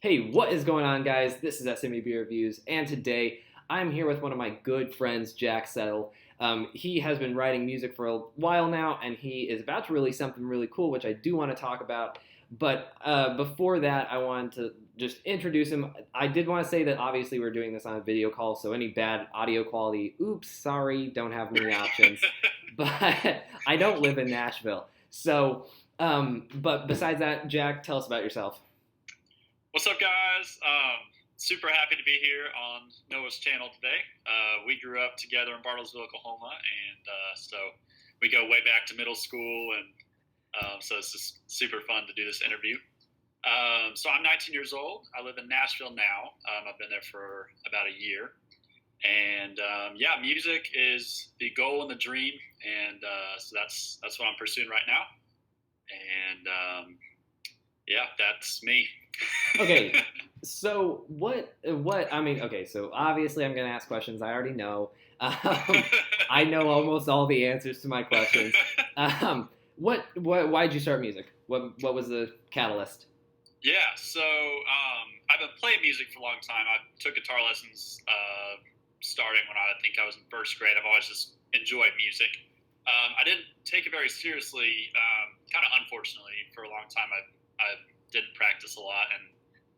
Hey, what is going on, guys? This is SMEB Reviews, and today I'm here with one of my good friends, Jacksettle. He has been writing music for a while now, and he is about to release something really cool, which I do want to talk about. But before that, I wanted to just introduce him. I did want to say that obviously we're doing this on a video call, so any bad audio quality, oops, sorry, don't have many options. But I don't live in Nashville. But besides that, Jack, tell us about yourself. What's up, guys? Super happy to be here on Noah's channel today. We grew up together in Bartlesville, Oklahoma, and so we go way back to middle school, and so it's just super fun to do this interview. So I'm 19 years old. I live in Nashville now. I've been there for about a year, and yeah, music is the goal and the dream, and so that's what I'm pursuing right now. And yeah, that's me. Okay, so so obviously I'm going to ask questions I already know. I know almost all the answers to my questions. Why'd you start music? What was the catalyst? Yeah, so I've been playing music for a long time. I took guitar lessons starting when I think I was in first grade. I've always just enjoyed music. I didn't take it very seriously, kind of unfortunately, for a long time. I didn't practice a lot, and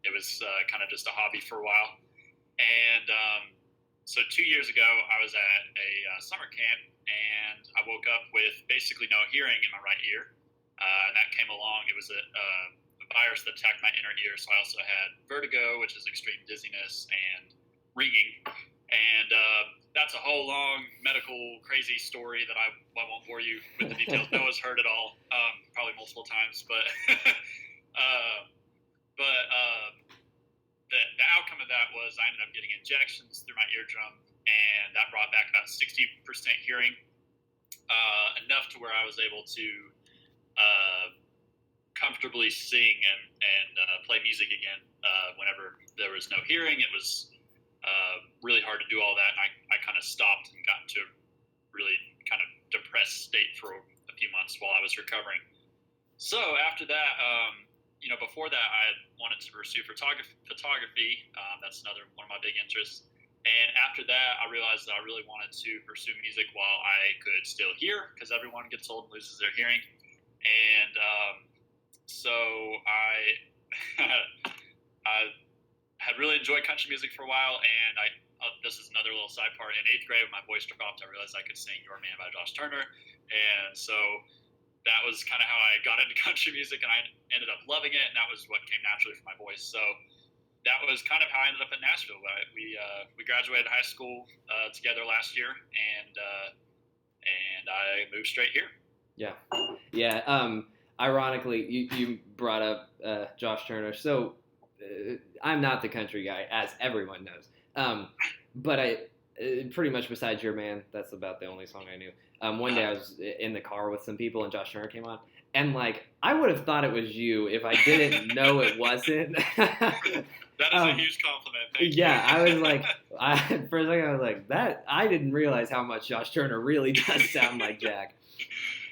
it was kind of just a hobby for a while. And so 2 years ago, I was at a summer camp, and I woke up with basically no hearing in my right ear. And that came along. It was a virus that attacked my inner ear, so I also had vertigo, which is extreme dizziness, and ringing. And that's a whole long medical crazy story that I won't bore you with the details. Noah's heard it all, probably multiple times, but the outcome of that was I ended up getting injections through my eardrum, and that brought back about 60% hearing, enough to where I was able to comfortably sing and play music again. Whenever there was no hearing, it was really hard to do all that, and I kind of stopped and got into a really kind of depressed state for a few months while I was recovering. So after that, before that, I had wanted to pursue photography. That's another one of my big interests. And after that, I realized that I really wanted to pursue music while I could still hear, because everyone gets old and loses their hearing. And so I had really enjoyed country music for a while, and this is another little side part. In 8th grade, when my voice dropped, I realized I could sing "Your Man" by Josh Turner, and so that was kind of how I got into country music, and I ended up loving it, and that was what came naturally for my voice. So that was kind of how I ended up in Nashville. We graduated high school together last year, and I moved straight here. Yeah. Ironically, you brought up Josh Turner. So I'm not the country guy, as everyone knows. But I pretty much besides Your Man, that's about the only song I knew. One day I was in the car with some people, and Josh Turner came on, and I would have thought it was you if I didn't know it wasn't. That is a huge compliment. Thank you. I was like, for a second I was like, that I didn't realize how much Josh Turner really does sound like Jack.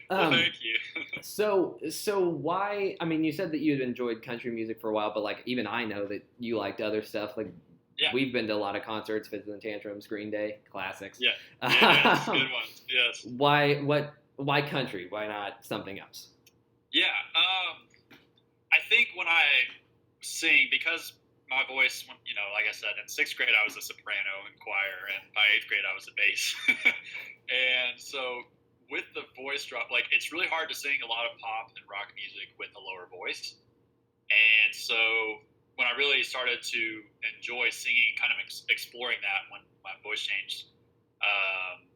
Well, thank you. So why? I mean, you said that you had enjoyed country music for a while, but even I know that you liked other stuff. Yeah. We've been to a lot of concerts, Fits and Tantrums, Green Day, classics. Yeah, good ones. Yes. Why country? Why not something else? Yeah, I think when I sing, because my voice, like I said, in 6th grade I was a soprano in choir, and by 8th grade I was a bass. And so with the voice drop, it's really hard to sing a lot of pop and rock music with a lower voice. And so when I really started to enjoy singing, kind of exploring that when my voice changed,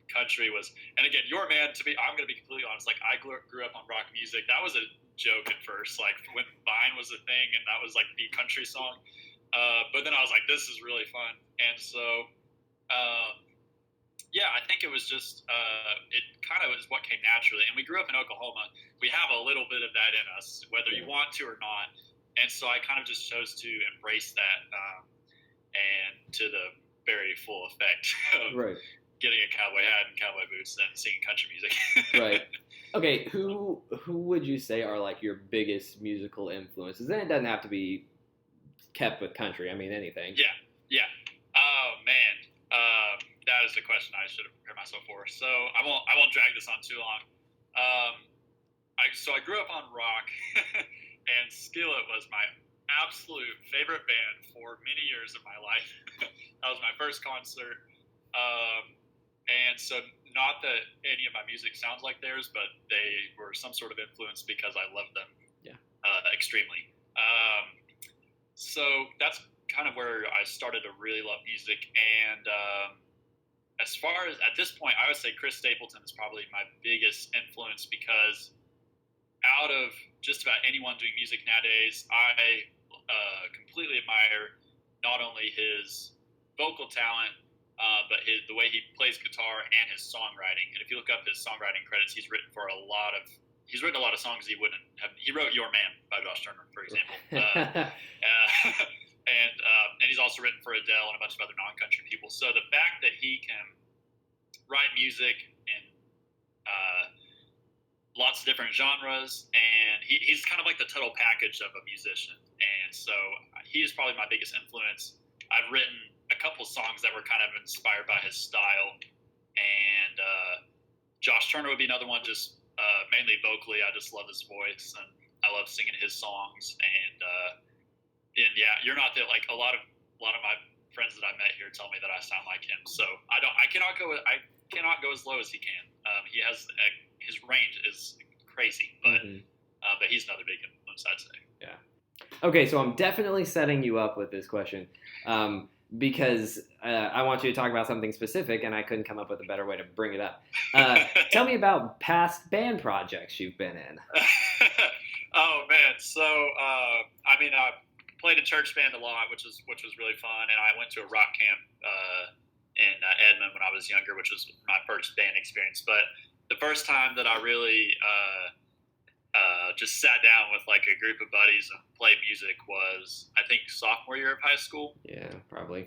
country was, and again, Your Man, I'm going to be completely honest, I grew up on rock music. That was a joke at first, when Vine was a thing, and that was the country song. But then I was like, this is really fun. And so, yeah, I think it was just, it kind of was what came naturally. And we grew up in Oklahoma. We have a little bit of that in us, whether you want to or not. And so I kind of just chose to embrace that, and to the very full effect of getting a cowboy hat and cowboy boots and singing country music. Right. Okay, who would you say are your biggest musical influences? And it doesn't have to be kept with country. I mean, anything. Yeah. Oh man, that is the question I should have prepared myself for. So I won't drag this on too long. I grew up on rock, and Skillet was my absolute favorite band for many years of my life. That was my first concert. And so not that any of my music sounds like theirs, but they were some sort of influence because I loved them extremely. So that's kind of where I started to really love music. And as far as at this point, I would say Chris Stapleton is probably my biggest influence because out of just about anyone doing music nowadays, I completely admire not only his vocal talent, but the way he plays guitar and his songwriting. And if you look up his songwriting credits, he's written a lot of songs he wouldn't have. He wrote "Your Man" by Josh Turner, for example, and he's also written for Adele and a bunch of other non-country people. So the fact that he can write music in lots of different genres, and he's kind of like the total package of a musician. And so he is probably my biggest influence. I've written a couple songs that were kind of inspired by his style, and Josh Turner would be another one, just mainly vocally. I just love his voice, and I love singing his songs. And yeah, you're not that, like a lot of my friends that I met here tell me that I sound like him. So I cannot go as low as he can. He has his range is crazy, but but he's another big influence, I'd say. Yeah. Okay, so I'm definitely setting you up with this question. Because I want you to talk about something specific, and I couldn't come up with a better way to bring it up. Tell me about past band projects you've been in. Oh man, so I mean, I played a church band a lot, which was really fun, and I went to a rock camp in Edmond when I was younger, which was my first band experience. But the first time that I really just sat down with like a group of buddies and played music was, I think, sophomore year of high school. Yeah, probably.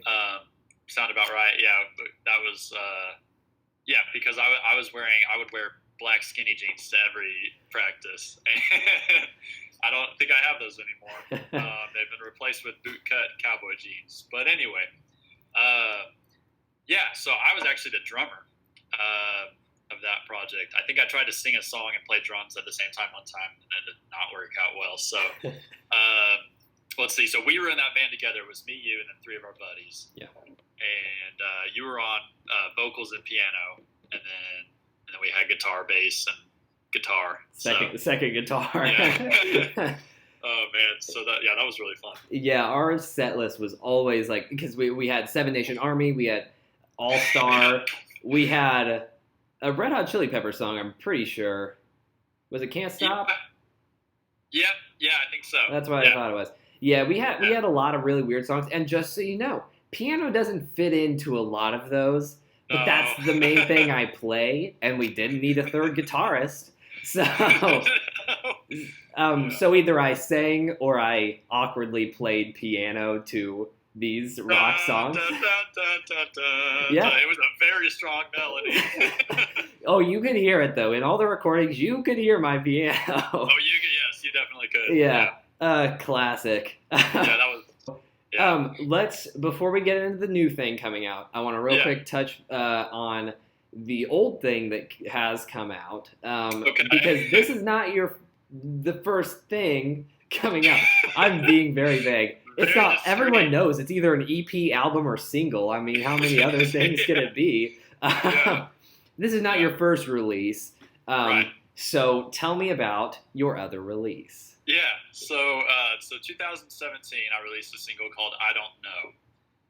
Sound about right. Yeah, that was because I would wear black skinny jeans to every practice, and I don't think I have those anymore. They've been replaced with bootcut cowboy jeans. But anyway, so I was actually the drummer of that project. I think I tried to sing a song and play drums at the same time one time, and it did not work out well. So let's see. So we were in that band together. It was me, you, and then three of our buddies. Yeah. And you were on vocals and piano, and then we had guitar, bass, and guitar. Second guitar. Yeah. Oh man, so that was really fun. Yeah, our set list was always like, because we had Seven Nation Army, we had All Star, we had a Red Hot Chili Pepper song, I'm pretty sure. Was it Can't Stop? Yeah, I think so. That's what I thought it was. Yeah, we had a lot of really weird songs, and just so you know, piano doesn't fit into a lot of those, but that's the main thing I play, and we didn't need a third guitarist. So so either I sang or I awkwardly played piano to these rock songs. Yeah, it was a very strong melody. Oh, you could hear it though. In all the recordings, you could hear my piano. Oh, yes, you definitely could. Yeah. Classic. That was. Yeah. Before we get into the new thing coming out, I want to real quick touch on the old thing that has come out. Because this is not the first thing coming out. I'm being very vague. It's not. Everyone knows it's either an EP, album, or single. I mean, how many other things can it be? This is not your first release. Right. So tell me about your other release. Yeah. So 2017, I released a single called "I Don't Know,"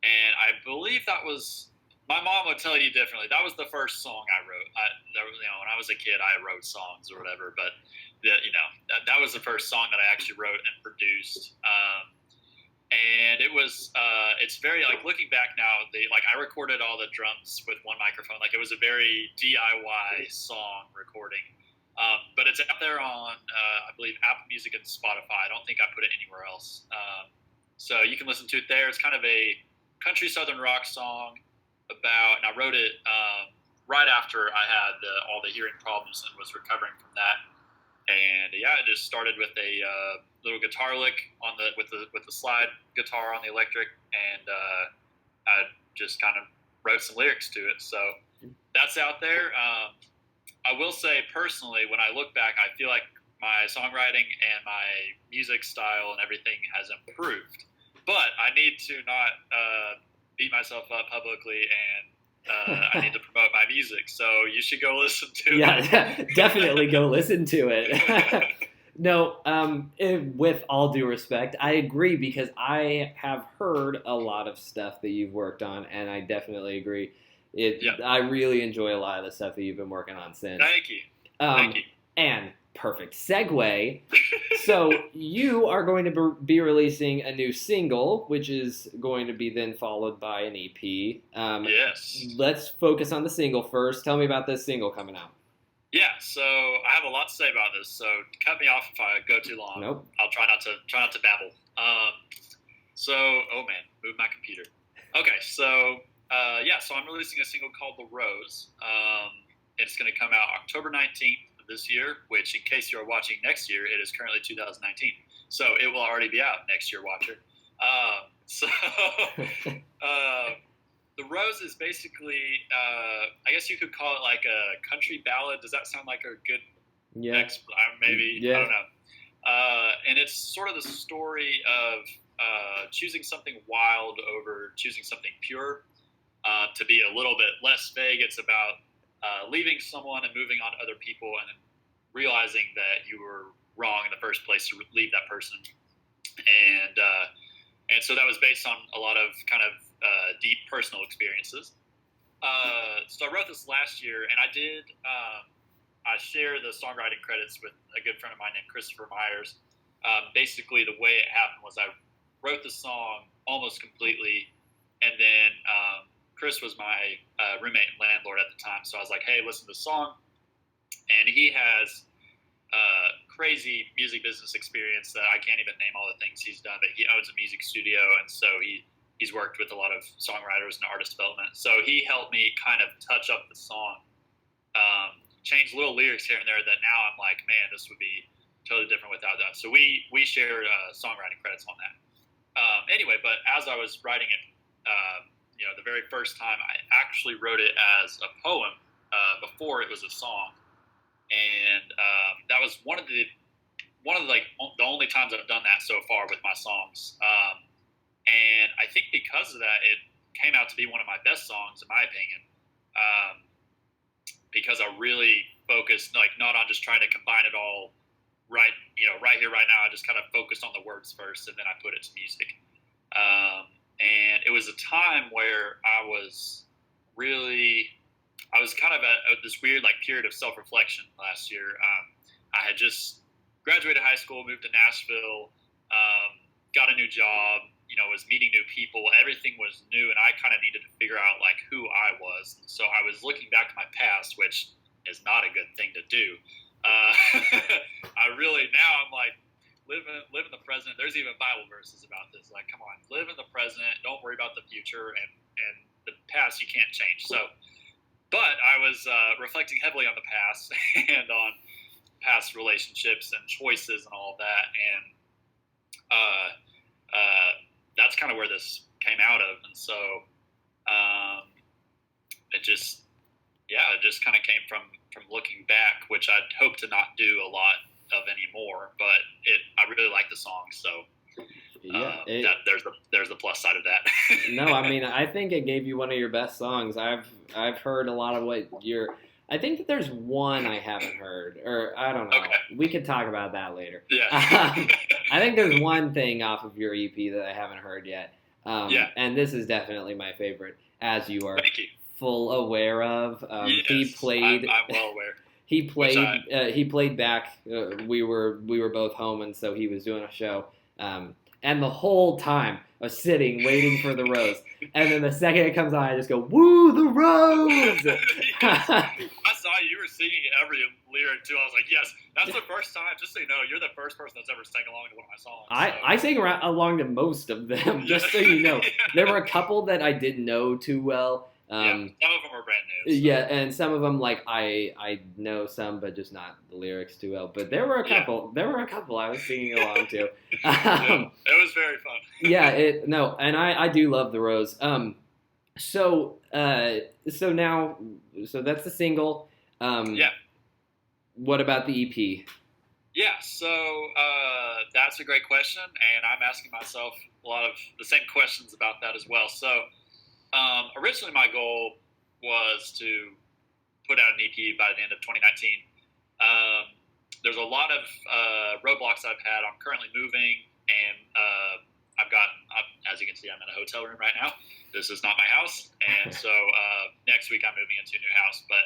and I believe that was. My mom would tell you differently. That was the first song I wrote. When I was a kid, I wrote songs or whatever, but that was the first song that I actually wrote and produced. And it was, it's very, like, looking back now, I recorded all the drums with one microphone. Like, it was a very DIY song recording. But it's out there on, I believe, Apple Music and Spotify. I don't think I put it anywhere else. So you can listen to it there. It's kind of a country southern rock song and I wrote it right after I had all the hearing problems and was recovering from that. And it just started with a little guitar lick on the with the slide guitar on the electric, and I just kind of wrote some lyrics to it. So that's out there. I will say personally, when I look back, I feel like my songwriting and my music style and everything has improved. But I need to not beat myself up publicly, and I need to promote my music. So you should go listen to it. Yeah, definitely go listen to it. No, with all due respect, I agree because I have heard a lot of stuff that you've worked on, and I definitely agree. I really enjoy a lot of the stuff that you've been working on since. Thank you. Thank you. And perfect segue. So you are going to be releasing a new single, which is going to be then followed by an EP. Yes. Let's focus on the single first. Tell me about this single coming out. Yeah, so I have a lot to say about this. So cut me off if I go too long. Nope. I'll try not to babble. Oh man, move my computer. Okay, so so I'm releasing a single called "The Rose." It's going to come out October 19th of this year. Which, in case you're watching next year, it is currently 2019, so it will already be out next year, watcher. The Rose is basically, I guess you could call it like a country ballad. Does that sound like a good maybe? Yeah. I don't know. And it's sort of the story of choosing something wild over choosing something pure. To be a little bit less vague, it's about leaving someone and moving on to other people and then realizing that you were wrong in the first place to leave that person. And so that was based on a lot of kind of deep personal experiences. So I wrote this last year, and I share the songwriting credits with a good friend of mine named Christopher Myers. Basically, the way it happened was I wrote the song almost completely, and then Chris was my roommate and landlord at the time, so I was like, hey, listen to the song. And he has crazy music business experience that I can't even name all the things he's done, but he owns a music studio, and so he's worked with a lot of songwriters and artist development. So he helped me kind of touch up the song, change little lyrics here and there that now I'm like, man, this would be totally different without that. So we shared songwriting credits on that. Anyway, but as I was writing it, the very first time I actually wrote it as a poem before it was a song. And that was one of the only times I've done that so far with my songs. And I think because of that, it came out to be one of my best songs, in my opinion, because I really focused, not on just trying to combine it all right here, right now. I just kind of focused on the words first, and then I put it to music. And it was a time where I was kind of at this weird period of self-reflection last year. I had just graduated high school, moved to Nashville, got a new job, was meeting new people. Everything was new, and I kind of needed to figure out who I was. So I was looking back to my past, which is not a good thing to do. Now I'm like, live in the present. There's even Bible verses about this. Come on, live in the present. Don't worry about the future, and the past you can't change. But I was reflecting heavily on the past and on past relationships and choices and all of that, and that's kind of where this came out of. And so it just kind of came from looking back, which I'd hope to not do a lot of anymore. But I really like the song, so there's the plus side of that. No, I mean, I think it gave you one of your best songs. I've heard a lot of what you're. I think that there's one I haven't heard, or I don't know. Okay. We could talk about that later. Yeah. I think there's one thing off of your EP that I haven't heard yet. And this is definitely my favorite, as you are full aware of. Yes, he played. I'm well aware. He played. He played back. We were both home, and so he was doing a show. And the whole time I was sitting waiting for the rose. And then the second it comes on, I just go, woo, the rose! I saw you were singing every lyric, too. I was like, yes, that's the first time. Just so you know, you're the first person that's ever sang along to one of my songs. I sang along to most of them, just so you know. There were a couple that I didn't know too well. Some of them are brand new. So. Yeah, and some of them like I know some, but just not the lyrics too well. But there were a couple. There were a couple I was singing along to. It was very fun. And I do love the Rose. So now that's the single. What about the EP? Yeah, so that's a great question, and I'm asking myself a lot of the same questions about that as well. So originally my goal was to put out an EP by the end of 2019. There's a lot of roadblocks I've had. I'm currently moving, and as you can see, I'm in a hotel room right now. This is not my house, and so next week I'm moving into a new house. But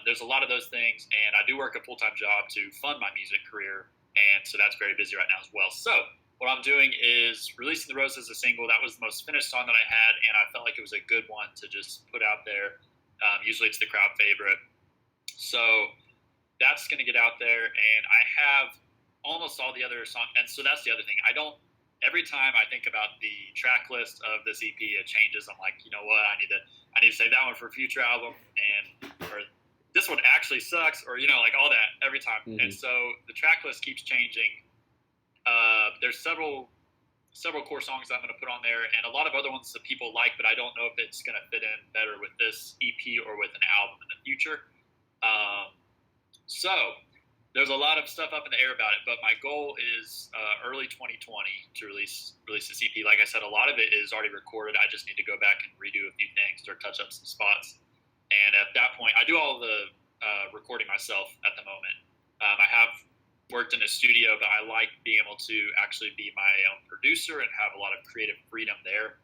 there's a lot of those things, and I do work a full-time job to fund my music career, and so that's very busy right now as well. So what I'm doing is releasing The Rose as a single. That was the most finished song that I had, and I felt like it was a good one to just put out there. Usually it's the crowd favorite. So that's going to get out there, and I have almost all the other songs. And so that's the other thing. Every time I think about the track list of this EP, it changes. I'm like, you know what? I need to save that one for a future album, or this one actually sucks, or like all that every time. And so the track list keeps changing. There's several core songs I'm going to put on there, and a lot of other ones that people like, but I don't know if it's going to fit in better with this EP or with an album in the future. So there's a lot of stuff up in the air about it, but my goal is early 2020 to release this EP. Like I said, a lot of it is already recorded. I just need to go back and redo a few things or touch up some spots. And at that point, I do all the recording myself at the moment. I have worked in a studio, but I like being able to actually be my own producer and have a lot of creative freedom there.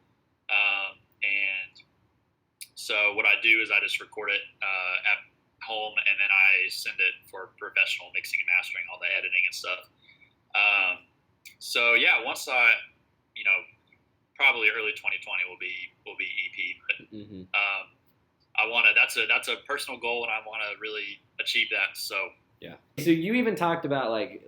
And so what I do is I just record it at home, and then I send it for professional mixing and mastering, all the editing and stuff. So yeah, once probably early 2020 will be EP, but I want to. That's a personal goal, and I want to really achieve that. So yeah. So you even talked about like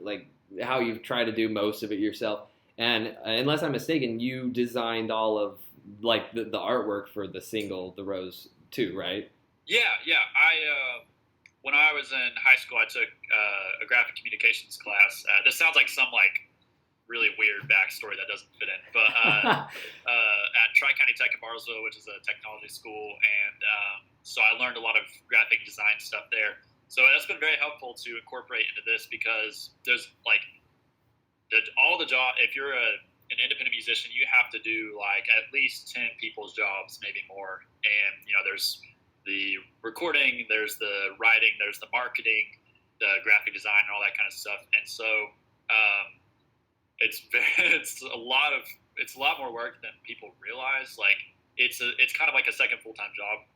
how you've tried to do most of it yourself, and unless I'm mistaken, you designed all of like the artwork for the single "The Rose" too, right? Yeah. When I was in high school, I took a graphic communications class. This sounds like some really weird backstory that doesn't fit in, but at Tri-County Tech in Bartlesville, which is a technology school, and so I learned a lot of graphic design stuff there. So that's been very helpful to incorporate into this, because there's all the job. If you're an independent musician, you have to do at least 10 people's jobs, maybe more, and there's the recording, there's the writing, there's the marketing, the graphic design, and all that kind of stuff. And so it's a lot more work than people realize. It's kind of like a second full-time job.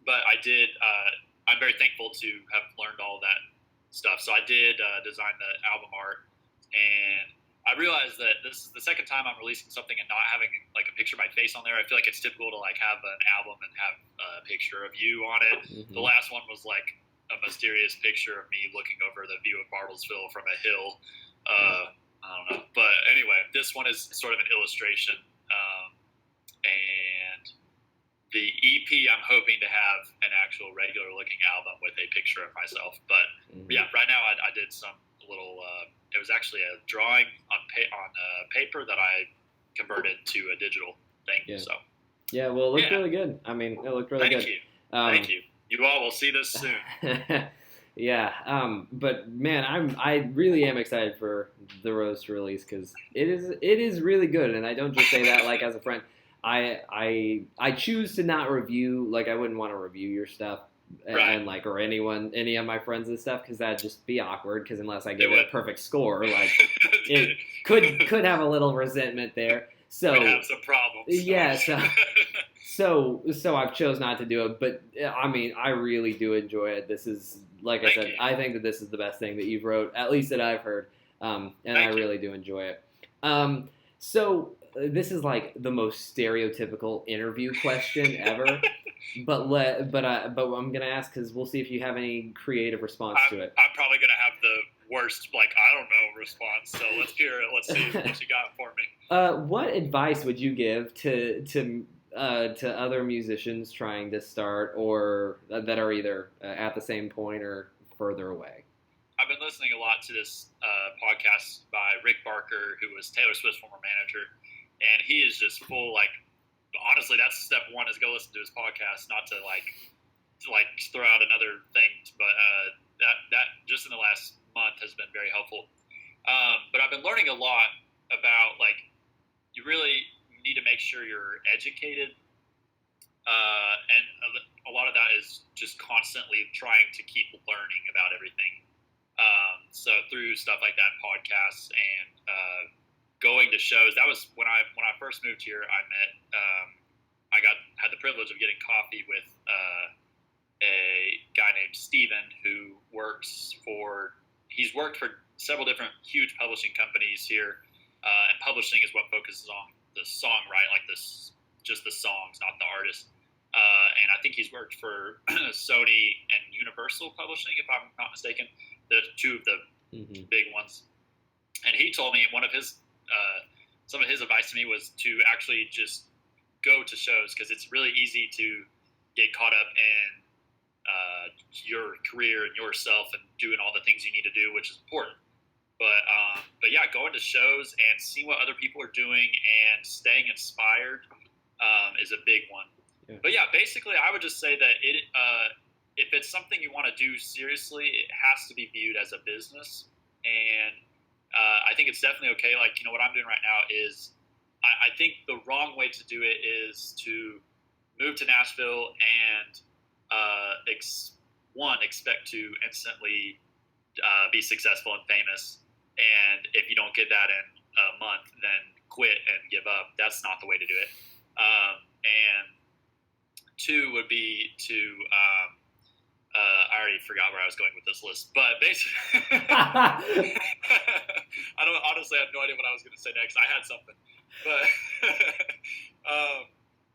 But I'm very thankful to have learned all that stuff. So I did design the album art, and I realized that this is the second time I'm releasing something and not having a picture of my face on there. I feel like it's typical to have an album and have a picture of you on it. Mm-hmm. The last one was a mysterious picture of me looking over the view of Bartlesville from a hill. I don't know, but anyway, this one is sort of an illustration. And the EP, I'm hoping to have an actual regular looking album with a picture of myself. But yeah, right now I did some little. It was actually a drawing on paper that I converted to a digital thing. Yeah. So yeah, well, it looked really good. I mean, it looked really good. Thank you. You all will see this soon. Yeah, but man, I really am excited for The Rose to release, because it is really good, and I don't just say that as a friend. I choose to not review, I wouldn't want to review your stuff. Right. And or any of my friends and stuff, because that'd just be awkward, because unless I give it a perfect score, it could have a little resentment there. So we have some problems. Yeah, so I've chose not to do it, but I mean, I really do enjoy it. This is, I said, I think that this is the best thing that you've wrote, at least that I've heard, and I really do enjoy it. So this is the most stereotypical interview question ever. But I'm gonna ask, because we'll see if you have any creative response to it. I'm probably gonna have the worst, I don't know, response. So let's hear it. Let's see what you got for me. What advice would you give to to other musicians trying to start or that are either at the same point or further away? I've been listening a lot to this podcast by Rick Barker, who was Taylor Swift's former manager, and he is just full. Like, honestly, that's step one: is go listen to his podcast, not to throw out another thing. But that just in the last month has been very helpful. But I've been learning a lot about you really need to make sure you're educated, and a lot of that is just constantly trying to keep learning about everything. So through stuff like that, podcasts and going to shows. That was when I first moved here. I had the privilege of getting coffee with a guy named Steven who he's worked for several different huge publishing companies here, and publishing is what focuses on the songwriting, just the songs, not the artist. And I think he's worked for Sony and Universal Publishing, if I'm not mistaken, the two of the big ones. And he told me some of his advice to me was to actually just go to shows, because it's really easy to get caught up in your career and yourself and doing all the things you need to do, which is important. But yeah, going to shows and seeing what other people are doing and staying inspired is a big one. Yeah. But yeah, basically, I would just say that if it's something you want to do seriously, it has to be viewed as a business. And I think it's definitely okay. What I'm doing right now is, I think the wrong way to do it is to move to Nashville and expect to instantly be successful and famous. And if you don't get that in a month, then quit and give up. That's not the way to do it. And two would be to I already forgot where I was going with this list, but basically, I have no idea what I was going to say next. I had something, but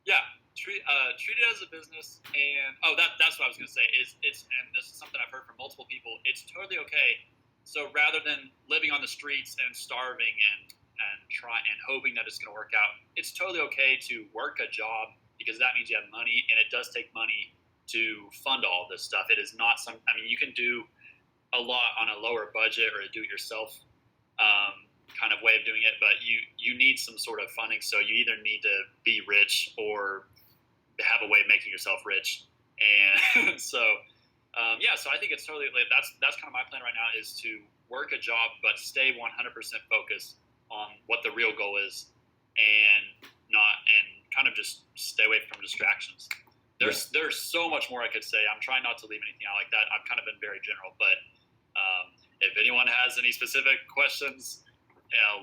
yeah, treat it as a business, and that's what I was going to say. And this is something I've heard from multiple people. It's totally okay. So rather than living on the streets and starving and hoping that it's going to work out, it's totally okay to work a job, because that means you have money, and it does take money to fund all this stuff. It is not you can do a lot on a lower budget or a do-it-yourself kind of way of doing it, but you need some sort of funding. So you either need to be rich or have a way of making yourself rich. And so, so I think it's totally, that's kind of my plan right now, is to work a job, but stay 100% focused on what the real goal is, and kind of just stay away from distractions. There's so much more I could say. I'm trying not to leave anything out like that. I've kind of been very general, but if anyone has any specific questions,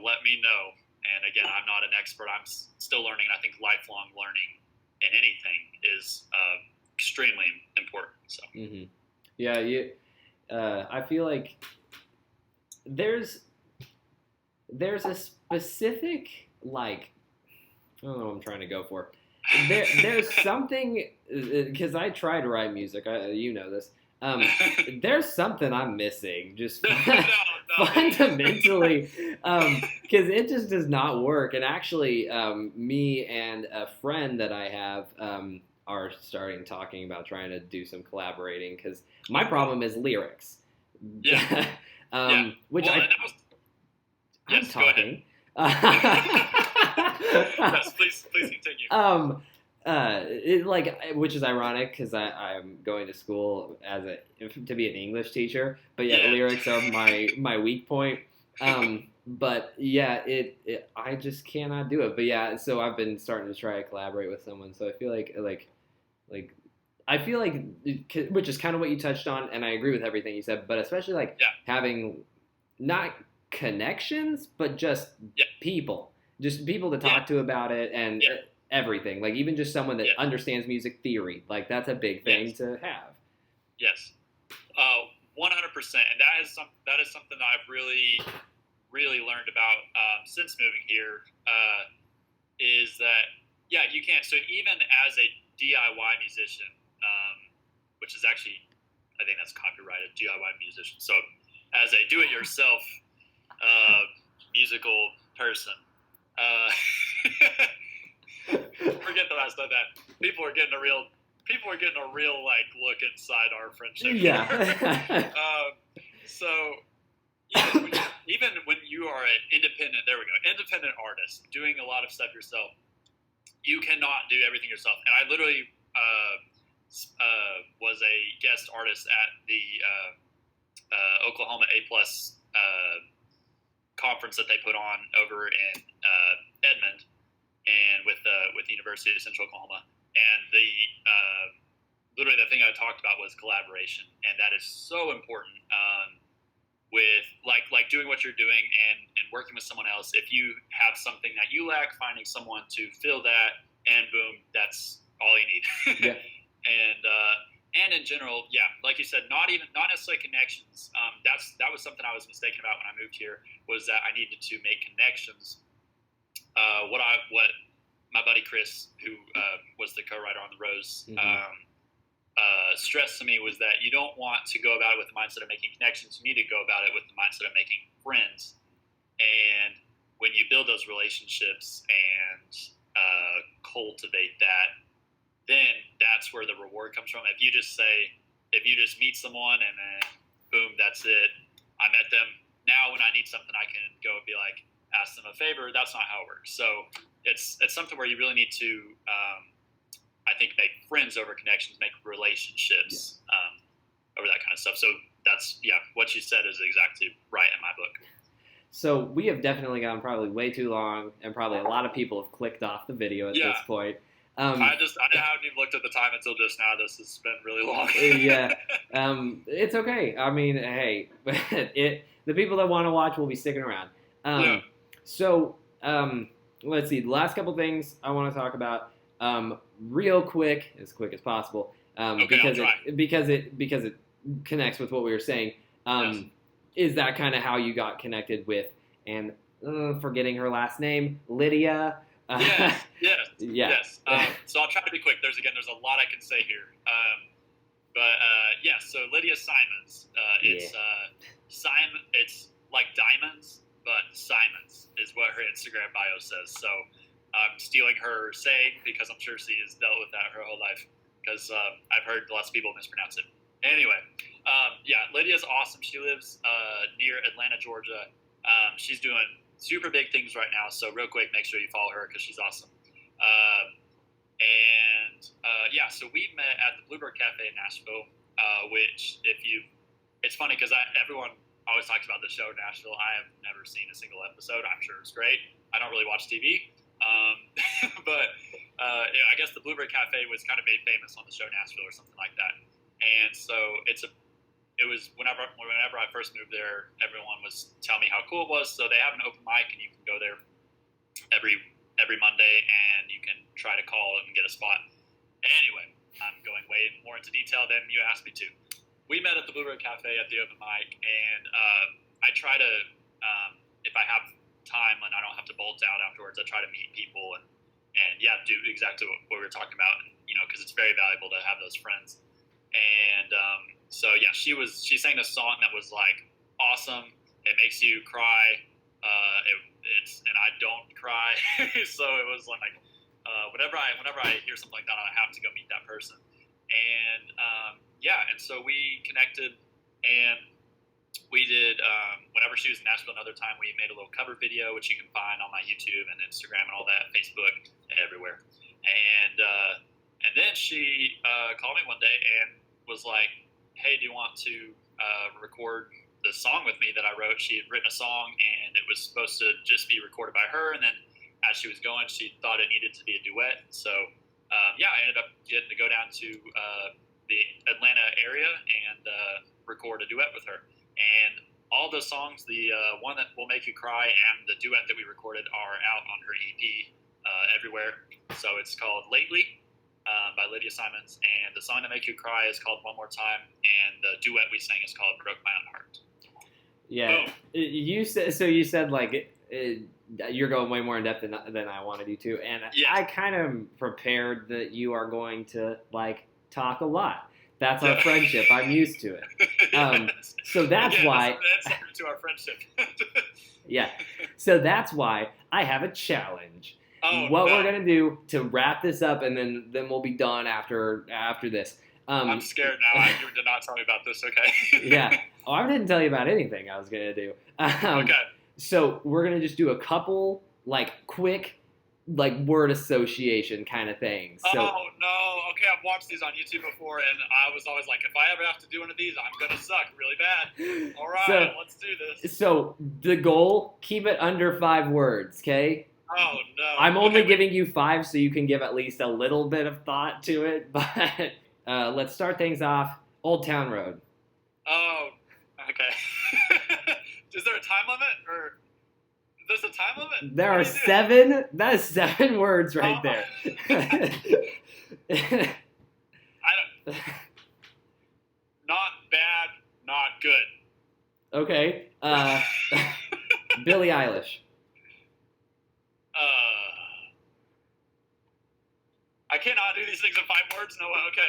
let me know. And again, I'm not an expert. I'm still learning. I think lifelong learning in anything is extremely important. So, yeah, I feel like there's a specific, I don't know what I'm trying to go for. There's something, because I try to write music, you know this. There's something I'm missing, just fundamentally, because it just does not work. And actually, me and a friend that I have are talking about trying to do some collaborating, because my problem is lyrics. Yeah. Which I'm talking. Yes, please continue. Which is ironic, because I'm going to school to be an English teacher, but lyrics are my weak point. But yeah, I just cannot do it. But yeah, so I've been starting to try to collaborate with someone. So I feel like which is kind of what you touched on, and I agree with everything you said. But especially having not connections, but just people. Just people to talk to about it, and everything. Even just someone that understands music theory. That's a big thing to have. Yes, 100%. And that is something that I've really, really learned about since moving here. Is that you can't. So even as a DIY musician, which is actually, I think that's copyrighted, DIY musician. So as a do-it-yourself musical person. Forget that I said that, people are getting a real like look inside our friendship. Yeah. So even when you are an independent artist doing a lot of stuff yourself, you cannot do everything yourself. And I literally was a guest artist at the Oklahoma A+ conference that they put on over in Edmond, and with the University of Central Oklahoma. And literally the thing I talked about was collaboration, and that is so important with like doing what you're doing and working with someone else. If you have something that you lack, finding someone to fill that, and boom, that's all you need. Yeah. And in general, yeah, like you said, not necessarily connections. That was something I was mistaken about when I moved here, was that I needed to make connections. What my buddy Chris, who was the co-writer on The Rose, stressed to me was that you don't want to go about it with the mindset of making connections. You need to go about it with the mindset of making friends. And when you build those relationships and cultivate that, then that's where the reward comes from. If you just meet someone and then boom, that's it. I met them. Now when I need something, I can go and be like, ask them a favor. That's not how it works. So it's something where you really need to, I think, make friends over connections, make relationships over that kind of stuff. So that's, what you said is exactly right in my book. So we have definitely gone probably way too long, and probably a lot of people have clicked off the video at this point. I haven't even looked at the time until just now. This has been really long. Yeah. It's okay. I mean, hey, the people that want to watch will be sticking around. So let's see. The last couple things I want to talk about real quick, as quick as possible, because it connects with what we were saying. Is that kind of how you got connected with, and forgetting her last name, Lydia? Yes. So I'll try to be quick. There's a lot I can say here. So Lydia Simons. It's Simon. It's like diamonds, but Simons is what her Instagram bio says. So I'm stealing her saying because I'm sure she has dealt with that her whole life, because I've heard lots of people mispronounce it. Anyway, Lydia's awesome. She lives near Atlanta, Georgia. She's doing super big things right now. So real quick, make sure you follow her because she's awesome. So we met at the Bluebird Cafe in Nashville, it's funny because everyone always talks about the show Nashville. I have never seen a single episode. I'm sure it's great. I don't really watch TV. I guess the Bluebird Cafe was kind of made famous on the show Nashville or something like that. And so it was whenever I first moved there, everyone was telling me how cool it was. So they have an open mic, and you can go there every Monday, and you can try to call and get a spot. Anyway, I'm going way more into detail than you asked me to. We met at the Bluebird Cafe at the open mic, and I try to, if I have time and I don't have to bolt out afterwards, I try to meet people and do exactly what we were talking about, because it's very valuable to have those friends. And she sang a song that was like awesome. It makes you cry. And I don't cry, so it was like whenever I hear something like that, I have to go meet that person. And and so we connected, and we did. Whenever she was in Nashville another time, we made a little cover video, which you can find on my YouTube and Instagram and all that, Facebook, everywhere. And then she called me one day and was like, "Hey, do you want to record the song with me that I wrote?" She had written a song, and it was supposed to just be recorded by her. And then as she was going, she thought it needed to be a duet. So I ended up getting to go down to the Atlanta area and record a duet with her. And all the songs, the one that will make you cry and the duet that we recorded, are out on her EP everywhere. So it's called Lately by Lydia Simons, and the song that make you cry is called One More Time, and the duet we sang is called Broke My Own Heart. Yeah. Boom. You said like you're going way more in depth than I wanted you to, and I kind of prepared that you are going to like talk a lot. That's our friendship. I'm used to it. So that's why. That's to our friendship. Yeah. So that's why I have a challenge. Oh What we're no, gonna do to wrap this up, and then we'll be done after this. I'm scared now. You did not tell me about this. Okay. Yeah. Oh, I didn't tell you about anything I was gonna do. Okay. So we're gonna just do a couple like quick like word association kind of things. So Oh no. Okay, I've watched these on YouTube before, and I was always like, if I ever have to do one of these, I'm gonna suck really bad. All right, let's do this. so the goal, keep it under 5 words, okay? Oh no. I'm only Okay, giving you 5 so you can give at least a little bit of thought to it, but let's start things off. Old Town Road. Oh, okay. Is there a time limit, or there's a time limit? There What are do you do? 7. That is 7 words right Oh. there. I don't. Not bad, not good. Okay. Billie Eilish. I cannot do these things in 5 words. No way. Okay.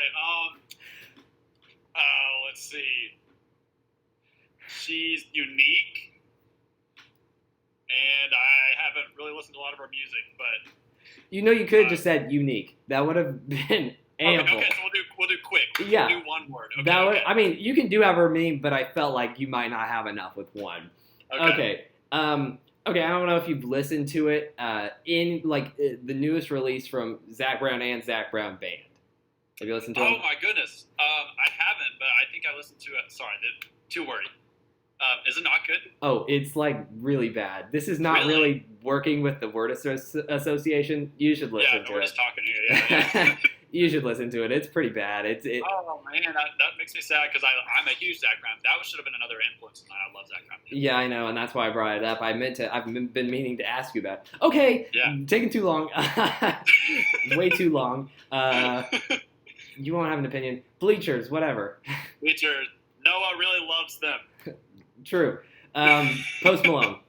Let's see. She's unique, and I haven't really listened to a lot of her music, but You know, you could have just said unique. That would have been ample. okay. So we'll do quick. Yeah. We'll do one word. Okay. That would, okay. I mean, you can do however many, but I felt like you might not have enough with one. Okay. Okay. I don't know if you've listened to it. In like the newest release from Zach Brown and Zach Brown Band. Have you listened to Oh it? my goodness. I haven't, but I think I listened to it. Sorry, too wordy. Is it not good? Oh, it's like really bad. This is not really working with the word association. You should listen Yeah, to we're it. just talking here. Yeah. You should listen to it. It's pretty bad. Oh man, that makes me sad because I'm a huge Zach Brown. That should have been another influence. I love Zach Brown. Yeah, I know, and that's why I brought it up. I've been meaning to ask you about it. Okay, Yeah. taking too long. Way too long. You won't have an opinion. Bleachers, whatever. Bleachers. Noah really loves them. True. Post Malone.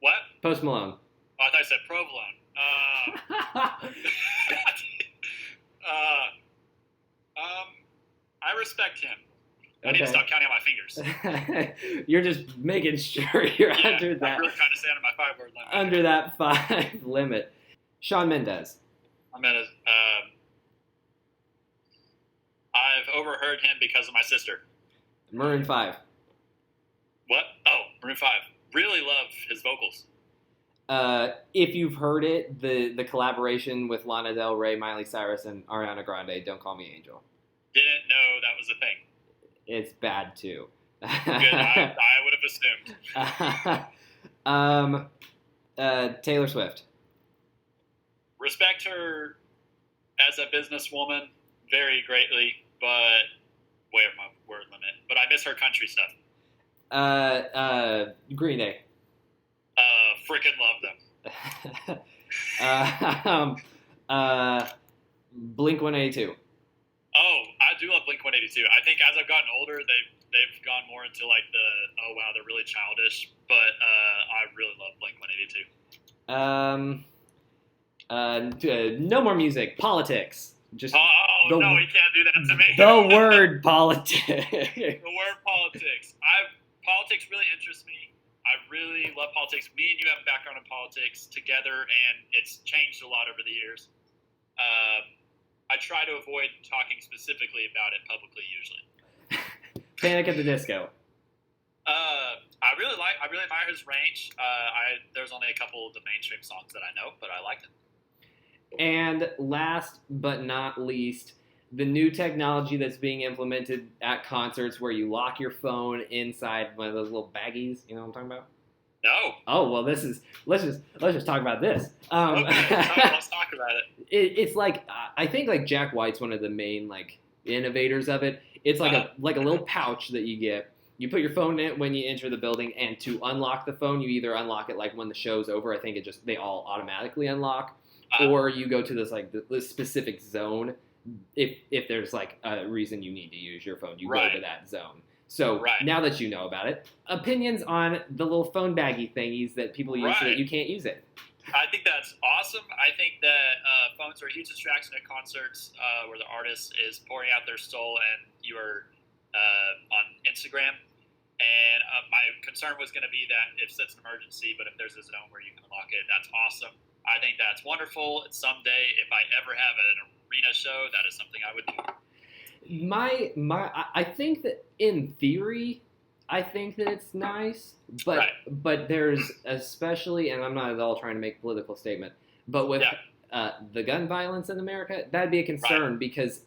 What? Post Malone. Oh, I thought I said provolone. I respect him. I need to stop counting on my fingers. You're just making sure you're under that. I'm really trying to stay under my 5 word limit. Under that 5 limit. Shawn Mendes. I'm at I've overheard him because of my sister. Maroon 5. What? Oh, Maroon 5. Really love his vocals. If you've heard it, the collaboration with Lana Del Rey, Miley Cyrus, and Ariana Grande, Don't Call Me Angel. Didn't know that was a thing. It's bad too. Good. I would have assumed. Taylor Swift. Respect her as a businesswoman very greatly, but way over my word limit. But I miss her country stuff. Green Day. Freaking love them. Blink 182. Oh, I do love Blink 182. I think as I've gotten older, they've gone more into like the they're really childish. But I really love Blink 182. No more music. Politics. Just no, you can't do that to me. The word politics. The word politics. Politics really interests me. I really love politics. Me and you have a background in politics together, and it's changed a lot over the years. I try to avoid talking specifically about it publicly usually. Panic at the Disco. I really admire his range. There's only a couple of the mainstream songs that I know, but I like them. And last but not least, the new technology that's being implemented at concerts where you lock your phone inside one of those little baggies. You know what I'm talking about? No. Oh well, let's just talk about this. Okay, let's talk about it. It's like I think like Jack White's one of the main like innovators of it. It's like a little pouch that you get. You put your phone in it when you enter the building, and to unlock the phone, you either unlock it like when the show's over. I think they all automatically unlock, or you go to this specific zone. If there's like a reason you need to use your phone, you go to that zone. So now that you know about it, opinions on the little phone baggy thingies that people use so that you can't use it. I think that's awesome. I think that phones are a huge distraction at concerts where the artist is pouring out their soul and you are on Instagram. And my concern was going to be that if it's an emergency, but if there's a zone where you can unlock it, that's awesome. I think that's wonderful. And someday, if I ever have an arena show, that is something I would do. I think that in theory, I think that it's nice, but Right. but there's especially, and I'm not at all trying to make a political statement, but with the gun violence in America, that'd be a concern because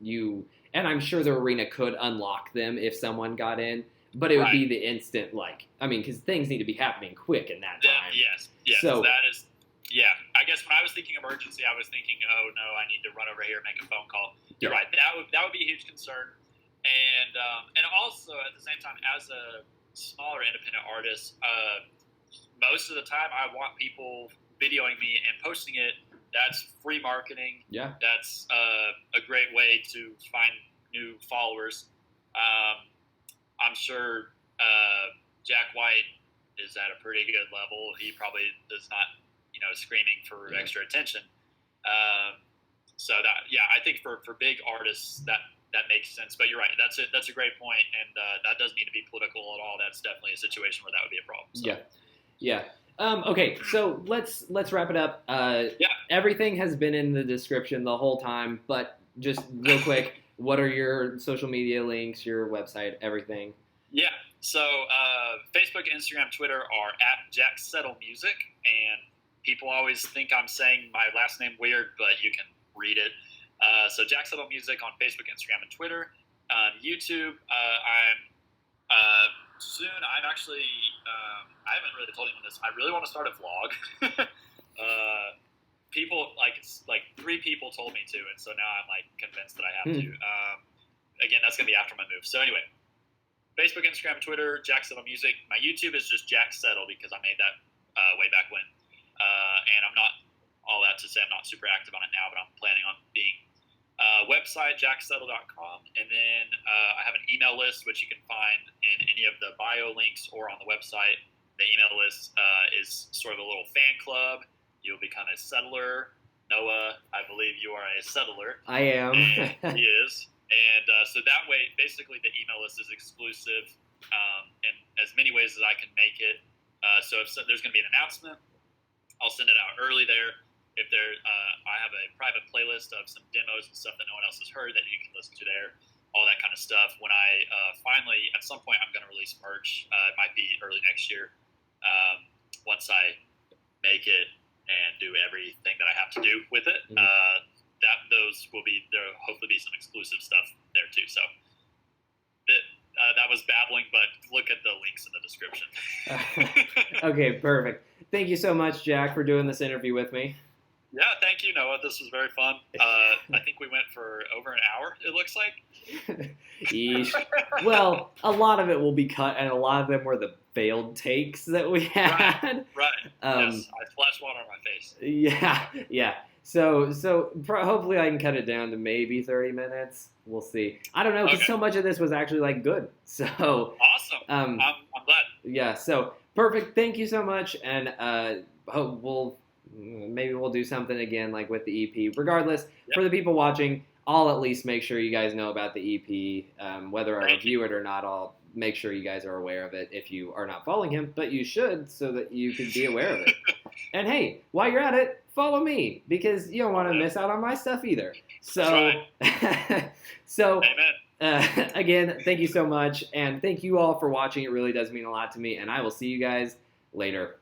you, and I'm sure the arena could unlock them if someone got in, but it would be the instant, like, I mean, because things need to be happening quick in that time. Yes, so that is. Yeah, I guess when I was thinking emergency, I was thinking, oh no, I need to run over here and make a phone call. You're right. That would be a huge concern, and also at the same time, as a smaller independent artist, most of the time I want people videoing me and posting it. That's free marketing. Yeah, that's a great way to find new followers. I'm sure Jack White is at a pretty good level. He probably does not, screaming for extra attention. So that, I think for big artists that makes sense. But you're right. That's a great point, and that doesn't need to be political at all. That's definitely a situation where that would be a problem. So. Yeah. Okay, so let's wrap it up. Everything has been in the description the whole time, but just real quick, what are your social media links, your website, everything? Yeah. So Facebook, Instagram, Twitter are at Jacksettle Music, and people always think I'm saying my last name weird, but you can read it. So Jacksettle Music on Facebook, Instagram, and Twitter. YouTube, I'm actually, I haven't really told anyone this. I really want to start a vlog. People, like 3 people told me to, and so now I'm like convinced that I have to. Again, that's going to be after my move. So anyway, Facebook, Instagram, Twitter, Jacksettle Music. My YouTube is just Jacksettle because I made that way back when. And I'm not, all that to say, I'm not super active on it now, but I'm planning on being. Website, jacksettle.com. And then I have an email list, which you can find in any of the bio links or on the website. The email list is sort of a little fan club. You'll become a settler. Noah, I believe you are a settler. I am. He is. And so that way, basically, the email list is exclusive in as many ways as I can make it. So if there's going to be an announcement, I'll send it out early there. If I have a private playlist of some demos and stuff that no one else has heard that you can listen to there, all that kind of stuff. When I finally, at some point, I'm going to release merch. It might be early next year. Once I make it and do everything that I have to do with it, those will be, there'll hopefully be some exclusive stuff there too. So that was babbling, but look at the links in the description. Okay, perfect. Thank you so much, Jack, for doing this interview with me. Yeah, thank you, Noah. This was very fun. I think we went for over an hour, it looks like. Yeesh. Well, a lot of it will be cut, and a lot of them were the failed takes that we had. Right. Yes, I splashed water on my face. Yeah. So hopefully I can cut it down to maybe 30 minutes. We'll see. I don't know, because so much of this was actually, like, good. So awesome. I'm glad. Yeah, so perfect. Thank you so much, and maybe we'll do something again, like with the EP. Regardless, for the people watching, I'll at least make sure you guys know about the EP. Whether I review it or not, I'll make sure you guys are aware of it if you are not following him, but you should so that you could be aware of it. And hey, while you're at it, follow me, because you don't want to miss out on my stuff either. So, Amen. Again, thank you so much, and thank you all for watching. It really does mean a lot to me, and I will see you guys later.